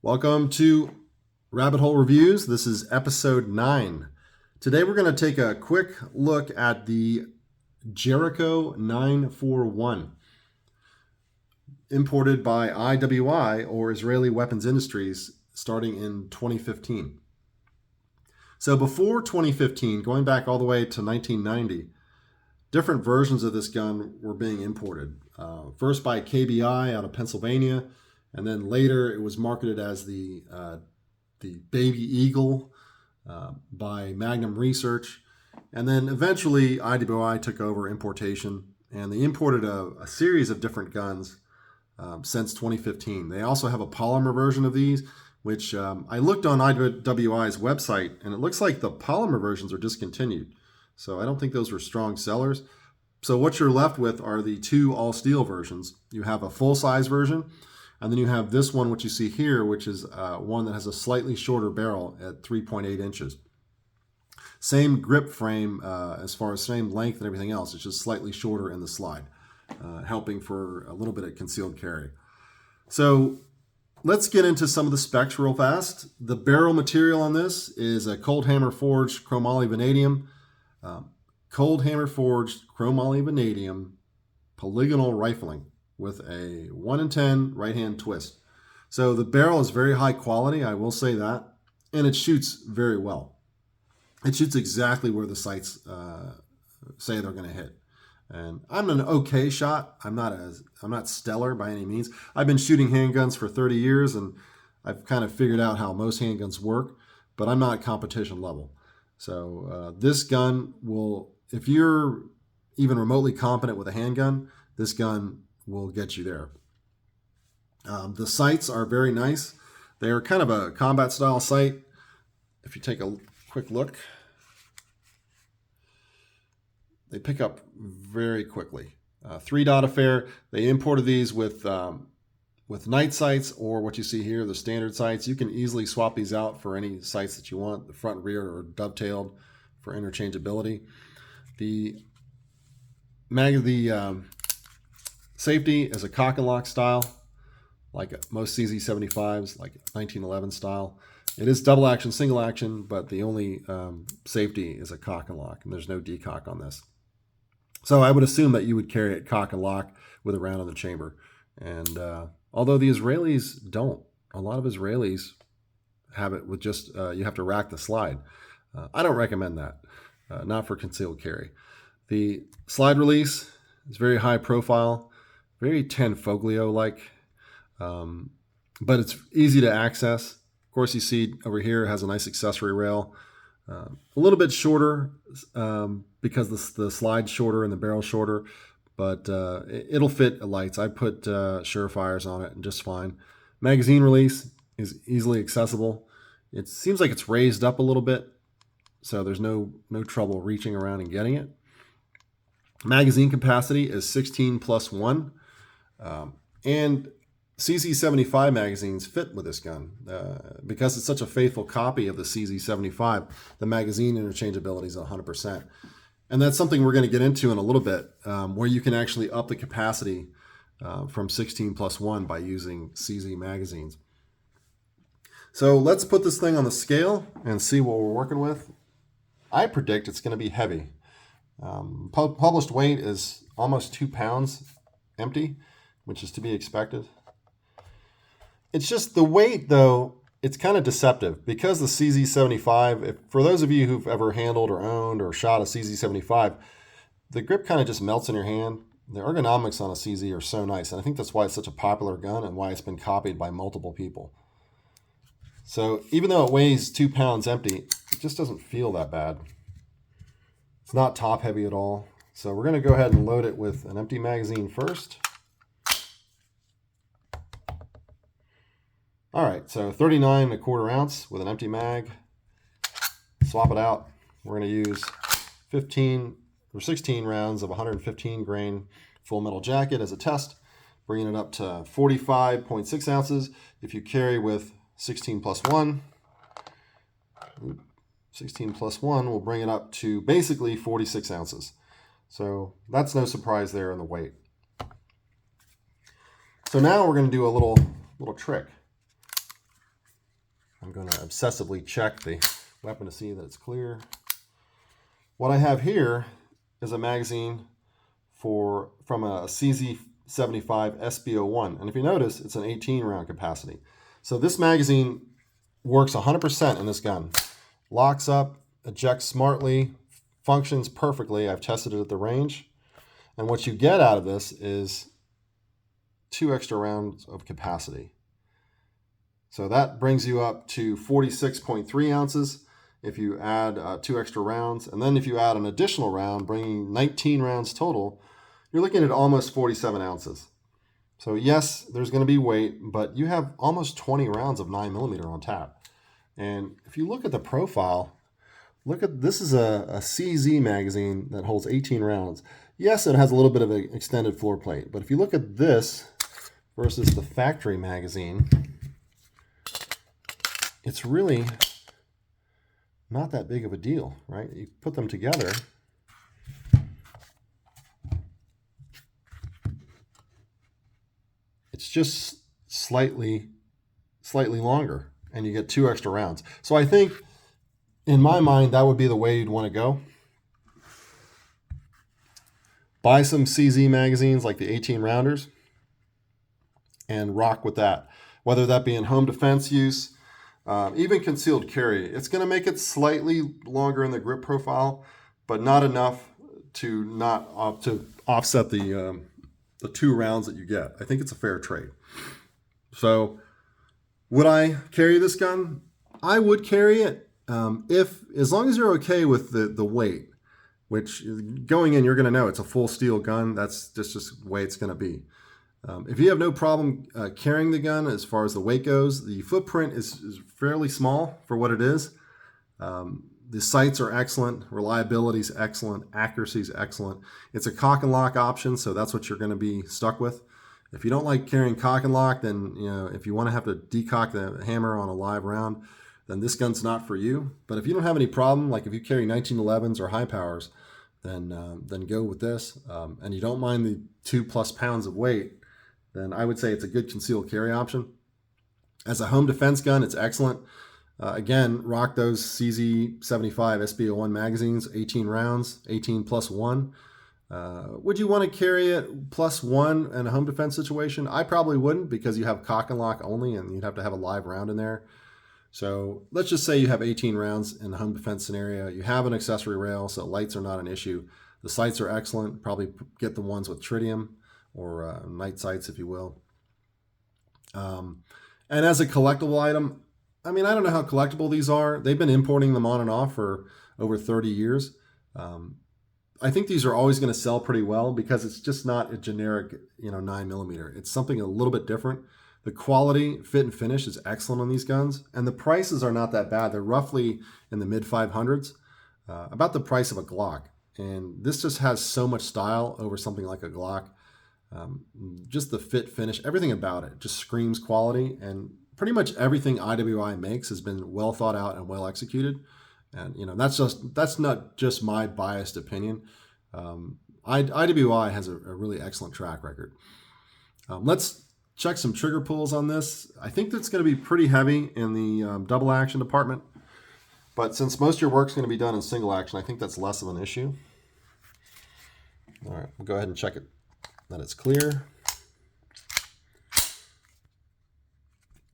Welcome to Rabbit Hole Reviews. This is episode 9. Today we're going to take a quick look at the Jericho 941, imported by IWI, or Israeli Weapons Industries, starting in 2015. So before 2015, going back all the way to 1990, different versions of this gun were being imported. First by KBI out of Pennsylvania, and then later it was marketed as the Baby Eagle by Magnum Research. And then eventually IWI took over importation, and they imported a series of different guns since 2015. They also have a polymer version of these, which I looked on IWI's website, and it looks like the polymer versions are discontinued. So I don't think those were strong sellers. So what you're left with are the two all-steel versions. You have a full-size version, and then you have this one, which you see here, which is one that has a slightly shorter barrel at 3.8 inches. Same grip frame as far as same length and everything else. It's just slightly shorter in the slide, helping for a little bit of concealed carry. So let's get into some of the specs real fast. The barrel material on this is a cold hammer forged chromoly vanadium. Cold hammer forged chromoly vanadium polygonal rifling with a 1 in 10 right hand twist. So the barrel is very high quality, I will say that, and it shoots very well. It shoots exactly where the sights say they're going to hit. And I'm an okay shot. I'm not stellar by any means. I've been shooting handguns for 30 years, and I've kind of figured out how most handguns work, but I'm not competition level. So this gun will, if you're even remotely competent with a handgun, this gun will get you there. The sights are very nice. They are kind of a combat style sight. If you take a quick look, they pick up very quickly. 3-dot affair. They imported these with night sights, or what you see here, the standard sights. You can easily swap these out for any sights that you want. The front and rear are dovetailed for interchangeability. The safety is a cock and lock style, like most CZ75s, like 1911 style. It is double action, single action, but the only safety is a cock and lock, and there's no decock on this. So I would assume that you would carry it cock and lock with a round in the chamber. And although the Israelis don't, a lot of Israelis have it with just, you have to rack the slide. I don't recommend that, not for concealed carry. The slide release is very high profile, very Tenfoglio-like, but it's easy to access. Of course, you see over here it has a nice accessory rail. A little bit shorter because the slide's shorter and the barrel's shorter, but it'll fit lights. I put Surefires on it and just fine. Magazine release is easily accessible. It seems like it's raised up a little bit, so there's no trouble reaching around and getting it. Magazine capacity is 16 plus 1, and CZ75 magazines fit with this gun. Because it's such a faithful copy of the CZ75, the magazine interchangeability is 100%. And that's something we're going to get into in a little bit, where you can actually up the capacity from 16 plus 1 by using CZ magazines. So let's put this thing on the scale and see what we're working with. I predict it's going to be heavy. Published weight is almost 2 pounds empty, which is to be expected. It's just the weight, though, it's kind of deceptive because the CZ75, for those of you who've ever handled or owned or shot a CZ75, the grip kind of just melts in your hand. The ergonomics on a CZ are so nice, and I think that's why it's such a popular gun and why it's been copied by multiple people. So even though it weighs 2 pounds empty, it just doesn't feel that bad. It's not top heavy at all. So we're going to go ahead and load it with an empty magazine first. All right, so 39¼ ounce with an empty mag. Swap it out. We're going to use 15 or 16 rounds of 115 grain full metal jacket as a test, bringing it up to 45.6 ounces. If you carry with 16 plus 1, 16 plus 1 will bring it up to basically 46 ounces. So that's no surprise there in the weight. So now we're going to do a little trick. I'm going to obsessively check the weapon to see that it's clear. What I have here is a magazine from a CZ75 SB01. And if you notice, it's an 18 round capacity. So this magazine works 100% in this gun. Locks up, ejects smartly, functions perfectly. I've tested it at the range. And what you get out of this is 2 extra rounds of capacity. So that brings you up to 46.3 ounces if you add 2 extra rounds. And then if you add an additional round, bringing 19 rounds total, you're looking at almost 47 ounces. So yes, there's going to be weight, but you have almost 20 rounds of 9mm on tap. And if you look at the profile, look at this is a CZ magazine that holds 18 rounds. Yes, it has a little bit of an extended floor plate, but if you look at this versus the factory magazine, it's really not that big of a deal, right? You put them together, it's just slightly longer, and you get 2 extra rounds. So I think, in my mind, that would be the way you'd want to go. Buy some CZ magazines like the 18 rounders and rock with that. Whether that be in home defense use, even concealed carry. It's going to make it slightly longer in the grip profile, but not enough to offset the 2 rounds that you get. I think it's a fair trade. So would I carry this gun? I would carry it as long as you're okay with the weight, which going in, you're going to know it's a full steel gun. That's just the way it's going to be. If you have no problem carrying the gun as far as the weight goes, the footprint is fairly small for what it is. The sights are excellent, reliability is excellent, accuracy is excellent. It's a cock and lock option, so that's what you're going to be stuck with. If you don't like carrying cock and lock, then if you want to have to decock the hammer on a live round, then this gun's not for you. But if you don't have any problem, like if you carry 1911s or high powers, then go with this. And you don't mind the 2+ pounds of weight, then I would say it's a good concealed carry option. As a home defense gun, it's excellent. Again, rock those CZ75 SB01 magazines, 18 rounds, 18 plus 1. Would you want to carry it +1 in a home defense situation? I probably wouldn't, because you have cock and lock only, and you'd have to have a live round in there. So let's just say you have 18 rounds in a home defense scenario. You have an accessory rail, so lights are not an issue. The sights are excellent. Probably get the ones with tritium or night sights, if you will. And as a collectible item, I mean, I don't know how collectible these are. They've been importing them on and off for over 30 years. I think these are always going to sell pretty well, because it's just not a generic, 9mm. It's something a little bit different. The quality, fit, and finish is excellent on these guns, and the prices are not that bad. They're roughly in the mid 500s, about the price of a Glock. And this just has so much style over something like a Glock. Just the fit, finish, everything about it just screams quality, and pretty much everything IWI makes has been well thought out and well executed. And that's not just my biased opinion. IWI has a really excellent track record. Let's check some trigger pulls on this. I think that's going to be pretty heavy in the double action department, but since most of your work's going to be done in single action, I think that's less of an issue. All right, we'll go ahead and check it that it's clear.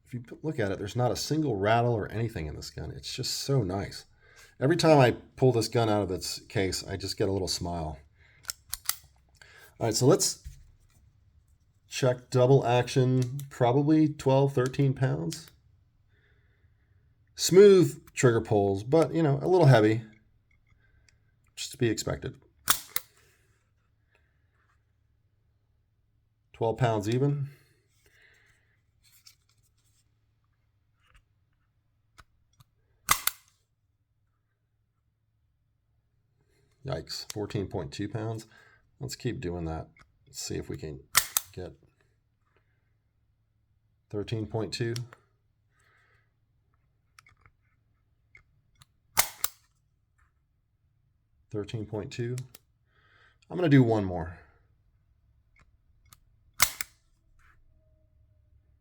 If you look at it, there's not a single rattle or anything in this gun. It's just so nice. Every time I pull this gun out of its case, I just get a little smile. All right, so let's check double action, probably 12, 13 pounds. Smooth trigger pulls, but, a little heavy, just to be expected. 12 pounds even. Yikes, 14.2 pounds. Let's keep doing that. Let's see if we can get 13.2. $13.2. I'm going to do one more.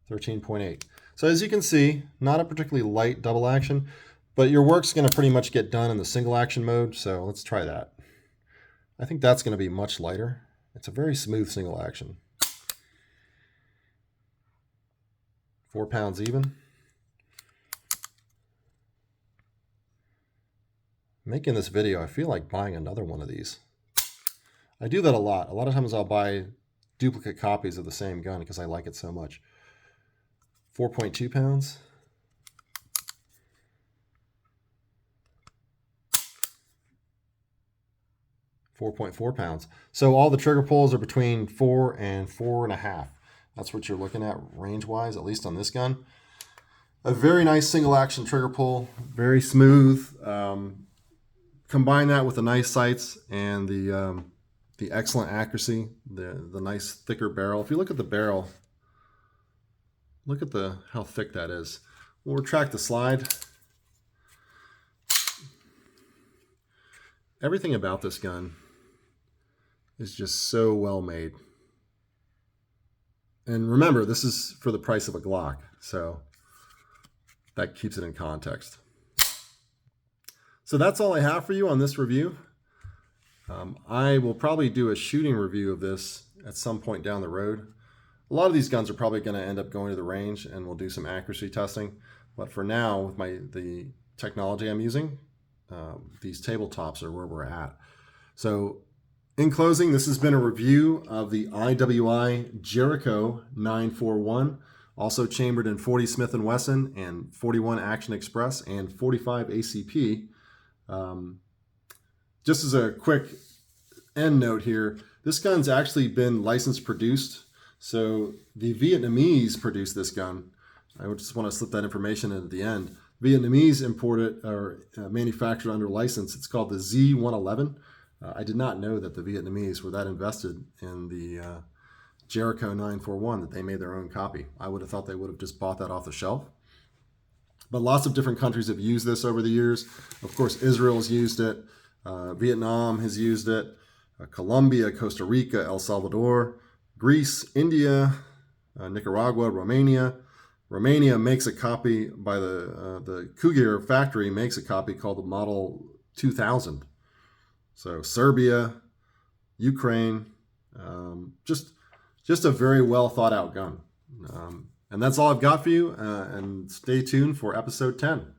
13.8. So as you can see, not a particularly light double action, but your work's going to pretty much get done in the single action mode. So let's try that. I think that's going to be much lighter. It's a very smooth single action. 4 pounds even. Making this video, I feel like buying another one of these. I do that a lot. A lot of times I'll buy duplicate copies of the same gun because I like it so much. 4.2 pounds. .4 pounds. So all the trigger pulls are between 4 and 4.5. That's what you're looking at range-wise, at least on this gun. A very nice single action trigger pull, very smooth. Combine that with the nice sights and the excellent accuracy, the nice thicker barrel. If you look at the barrel, look at how thick that is. We'll retract the slide. Everything about this gun is just so well made. And remember, this is for the price of a Glock, so that keeps it in context. So that's all I have for you on this review. I will probably do a shooting review of this at some point down the road. A lot of these guns are probably going to end up going to the range, and we'll do some accuracy testing. But for now, with the technology I'm using, these tabletops are where we're at. So in closing, this has been a review of the IWI Jericho 941, also chambered in 40 Smith & Wesson and 41 Action Express and 45 ACP. Just as a quick end note here, this gun's actually been licensed produced. So the Vietnamese produced this gun. I just want to slip that information in at the end. Vietnamese imported or manufactured under license. It's called the Z111. I did not know that the Vietnamese were that invested in the Jericho 941 that they made their own copy. I would have thought they would have just bought that off the shelf. But lots of different countries have used this over the years. Of course, Israel's used it. Vietnam has used it. Colombia, Costa Rica, El Salvador, Greece, India, Nicaragua, Romania. Romania makes a copy by the Kugir factory makes a copy called the Model 2000. So Serbia, Ukraine, just a very well thought out gun. And that's all I've got for you. And stay tuned for episode 10.